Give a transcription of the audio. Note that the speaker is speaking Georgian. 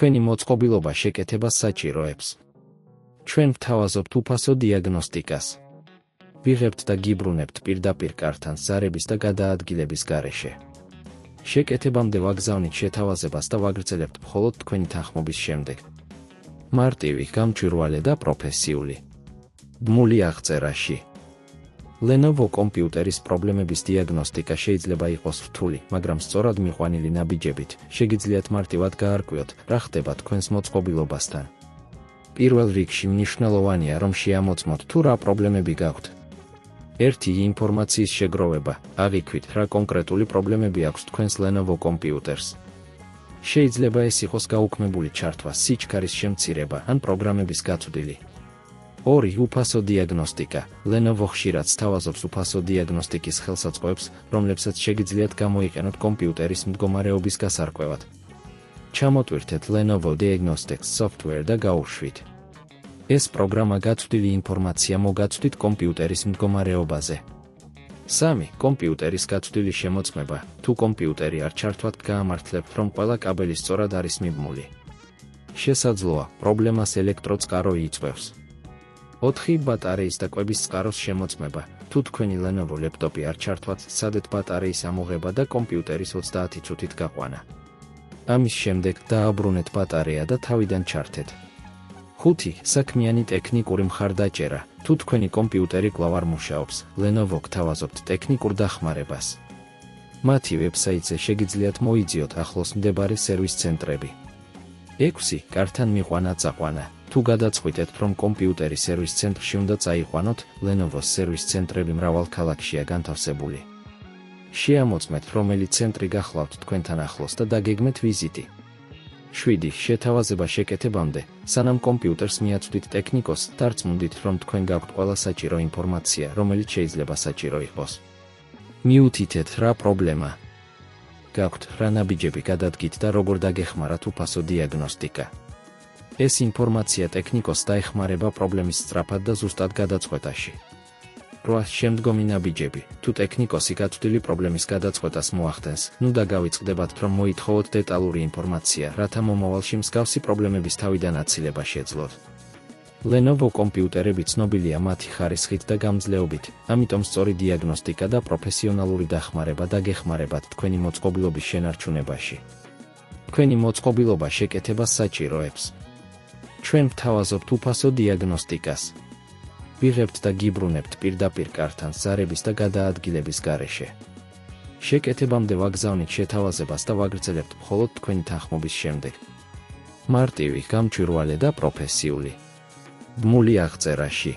თქვენი მოწყობილობა შეკეთებას საჭიროებს. ჩვენ ვთავაზობთ უფასო დიაგნოსტიკას. ვიღებთ და გიბრუნებთ პირდაპირ კარტთან ზარების და გადაადგილების გარეშე. შეკეთებამდე ვაგზავნით შეთავაზებას და ვაგრძელებთ მხოლოდ თქვენი თანხმობის შემდეგ. მარტივი, გამჭვირვალე და პროფესიული. ბმული აღწერაში. Lenovo კომპიუტერის პრობლემების დიაგნოსტიკა შეიძლება იყოს რთული, მაგრამ სწორად მიყვანილი ნაბიჯებით შეგიძლიათ მარტივად გაარკვიოთ, რა ხდება თქვენს მოწყობილობასთან. პირველ რიგში მნიშვნელოვანია, რომ შეამოწმოთ თუ რა პრობლემები გაქვთ. ერთი ინფორმაციის შეგროვება, აღიქვით, რა კონკრეტული პრობლემები აქვს თქვენს Lenovo კომპიუტერს. შეიძლება ეს იყოს გაუქმებული ჩართვა, სიჩქარის შემცირება ან პროგრამების გაწვდილი. 2. უფასო დიაგნოსტიკა. Lenovo ხშირად სთავაზობს უფასო დიაგნოსტიკის ხელსაწყოებს, რომლებსაც შეგიძლიათ გამოიყენოთ კომპიუტერის მდგომარეობის გასარკვევად. ჩამოტვირთეთ Lenovo Diagnostics software და გაუშვით. ეს პროგრამა გაწვდილი ინფორმაცია მოგაწვდით კომპიუტერის მდგომარეობაზე. 3. კომპიუტერის გაწვდილი შემოწმება. თუ კომპიუტერი არ ჩართვად გაამართლებთ, რომ ყველა კაბელი სწორად არის მიბმული. შესაძლოა, პრობლემას ელექტროწყარო იწვევს. 4. ბატარეის და კვების წყაროს შემოწმება. თუ თქვენი Lenovo ლეპტოპი არ ჩართვად, სცადეთ ბატარეის ამოღება და კომპიუტერის 30 წუთით გაყვანა. ამის შემდეგ დააბრუნეთ ბატარეა და თავიდან ჩართეთ. 5. საქმიანი ტექნიკური მხარდაჭერა. თუ თქვენი კომპიუტერი კვლავ არ მუშაობს, Lenovo გთავაზობთ ტექნიკურ დახმარებას. მათი ვებსაიტზე შეგიძლიათ მოიძიოთ ახლოს მდებარე სერვის ცენტრები. 6. კარტთან მიყვანა წაყვანა. თუ გადაწყვიტეთ, რომ კომპიუტერი სერვის ცენტრში უნდა წაიყვანოთ, Lenovo-s სერვის ცენტრები მრავალ ქალაქშია განთავსებული. შეამოწმეთ, რომელი ცენტრი გახლავთ თქვენთან ახლოს და დაგეგმეთ ვიზიტი. 7. შეთავაზება შეკეთებამდე, სანამ კომპიუტერს მიაწვდით ტექნიკოსს, დარწმუნდით, რომ თქვენ გაქვთ ყველა საჭირო ინფორმაცია, რომელიც შეიძლება საჭირო იყოს. მიუთითეთ, რა პრობლემა გაქვთ, რა ნაბიჯები გადადგით და როგორ დაგეხმარათ უფასო დიაგნოსტიკა. ეს ინფორმაცია ტექნიკოსს დაეხმარება პრობლემის სწრაფად და ზუსტად გადაწყვეტაში. 8. შემდგომი ნაბიჯები. თუ ტექნიკოსი გაწვდილი პრობლემის გადაწყვეტას მოახდენს, ნუ დაგავიწყდებათ, რომ მოითხოვოთ დეტალური ინფორმაცია, რათა მომავალში მსგავსი პრობლემების თავიდან აცილება შეძლოთ. Lenovo კომპიუტერები ცნობილია მათი ხარისხით და გამძლეობით, ამიტომ სწორი დიაგნოსტიკა და პროფესიონალური დახმარება დაგეხმარებათ თქვენი მოწყობილობის შენარჩუნებაში. თქვენი მოწყობილობა შეკეთებას საჭიროებს. ჩვენ ვთავაზობთ უფასო დიაგნოსტიკას. ვიღებთ და გიბრუნებთ პირდაპირ კარტთან ზარების და გადაადგილების გარეშე. შეკეთებამდე ვაგზავნით შეთავაზებას და ვაგრძელებთ მხოლოდ თქვენი თანხმობის შემდეგ. მარტივი, გამჭვირვალე და პროფესიული. ბმული აღწერაში.